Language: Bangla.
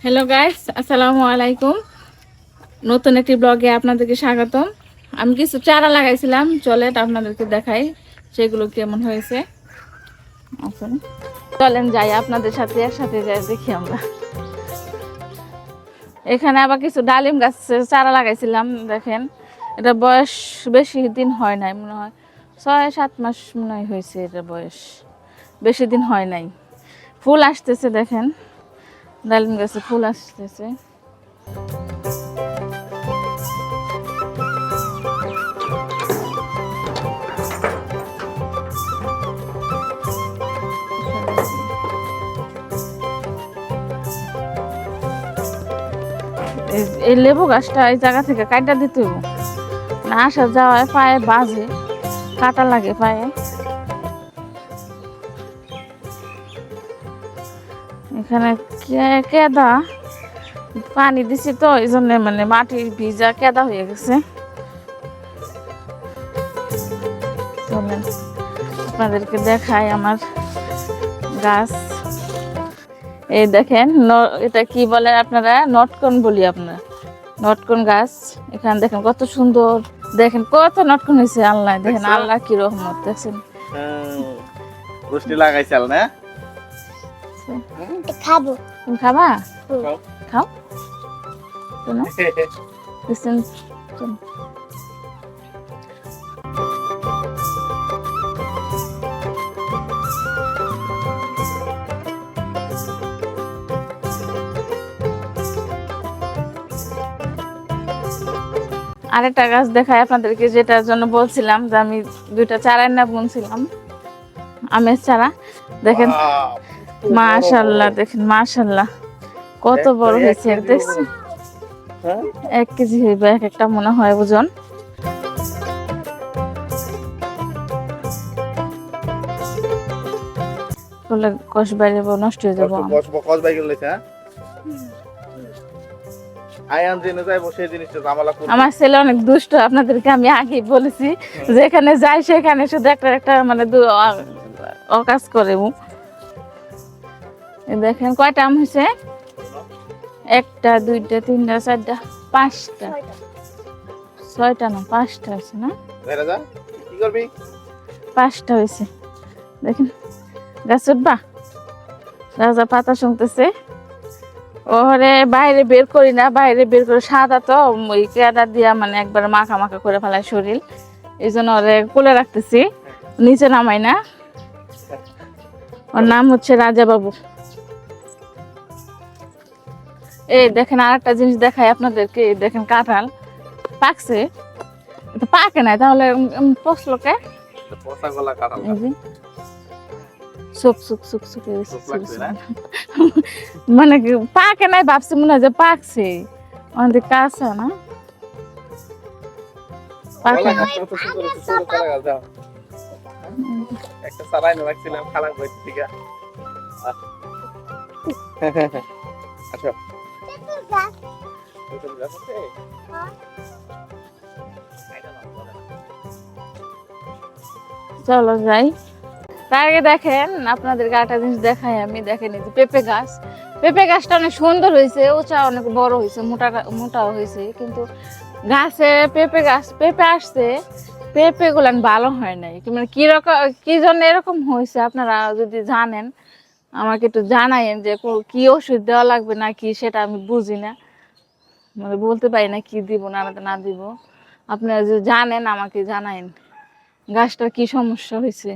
হ্যালো গাইস, আসসালামু আলাইকুম। নতুন একটি ব্লগে আপনাদেরকে স্বাগতম। আমি কিছু চারা লাগাইছিলাম, চলেন আপনাদেরকে দেখাই সেগুলো কেমন হয়েছে। আসুন চলেন যাই, আপনাদের সাথে একসাথে যাই, দেখি আমরা। এখানে আবার কিছু ডালিম গাছ চারা লাগাইছিলাম, দেখেন এটা বয়স বেশি দিন হয় নাই, মনে হয় 6-7 মাস মনে হয় হয়েছে, এটা বয়স বেশি দিন হয় নাই। ফুল আসতেছে, দেখেন ডালিম গাছে ফুল আসতেছে। এই লেবু গাছটা এই জায়গা থেকে কাটা দিতে হইব, না আসা যাওয়ায় পায়ে বাজে, কাটা লাগে পায়ে। এখানে কেদা পানি দিছি তো, এই জন্য মানে মাটির ভিজা কেদা হয়ে গেছে। চলেন আপনাদেরকে দেখাই আমার গাছ। এই দেখেন, এটা কি বলেন আপনারা? নটকন বলি আপনারা, নটকন গাছ। এখানে দেখেন কত সুন্দর, দেখেন কত নটকন হয়েছে। আল্লাহ দেখেন, আল্লাহ কি রহমত, দেখছেন। পুষ্টি লাগাইছাল না? খাবো। তুমি খাবা? খাও শোনো, দেখছেন। আরেকটা গাছ দেখাই আপনাদেরকে, যেটার জন্য বলছিলাম যে আমি দুইটা চারা না বুনছিলাম, আমের চারা। দেখেন মাশাআল্লাহ, দেখেন মাশাআল্লাহ কত বড় হয়েছে, দেখছেন? 1 কেজি হইবে এক একটা, মনে হয় ওজন। বলে কষ বাইরে নষ্ট হয়ে যাবো। আমার ছেলে অনেক দুষ্ট, আপনাদেরকে আমি আগে বলেছি, যেখানে যাই সেখানে শুধু একটা মানে অকাজ করে। দেখেন কয়টা আম হয়েছে, 1টা 2টা 3টা 4টা 5টা 6টা না 5টা হয়েছে, না 5টা হয়েছে। দেখেন গাছ উঠবা, রাজা পাতা শুনতেছে। ওরে বাইরে বের করি না, বাইরে বের করে সাদা তো ওই কেদা দিয়া মানে একবার মাখা মাখা করে ফেলায় শরীর, এই জন্য ওরে কোলে রাখতেছি, নিচে নামাই না। ওর নাম হচ্ছে রাজা বাবু। এই দেখেন আরেকটা জিনিস দেখাই আপনাদেরকে, দেখেন কাঁঠাল পাকছে, পাকে নাই তাহলে পচলো কে? মানে পাকে নাই, ভাবছি মনে হয় যে পাকছে, অনেক কাছে না পাকে না। একটা সারাই না রাখছিলাম খালাম কইতে থেকে। আচ্ছা চলো যাই। তার আগে দেখেন আপনাদেরকে একটা জিনিস দেখাই আমি, দেখেন এই যে পেঁপে গাছ, পেঁপে গাছটা অনেক সুন্দর হয়েছে, উঁচা অনেক বড় হয়েছে, মোটাও হয়েছে, কিন্তু গাছে পেঁপে আসছে, পেঁপে গুলান ভালো হয় নাই, মানে কি জন্য এরকম হয়েছে আপনারা যদি জানেন আমাকে একটু জানাইন, যে কি ওষুধ দেওয়া লাগবে না কি, সেটা আমি বুঝি না, মানে বলতে পারি না কি দিব না দিব। আপনারা যদি জানেন আমাকে জানাইন গাছটার কি সমস্যা হয়েছে।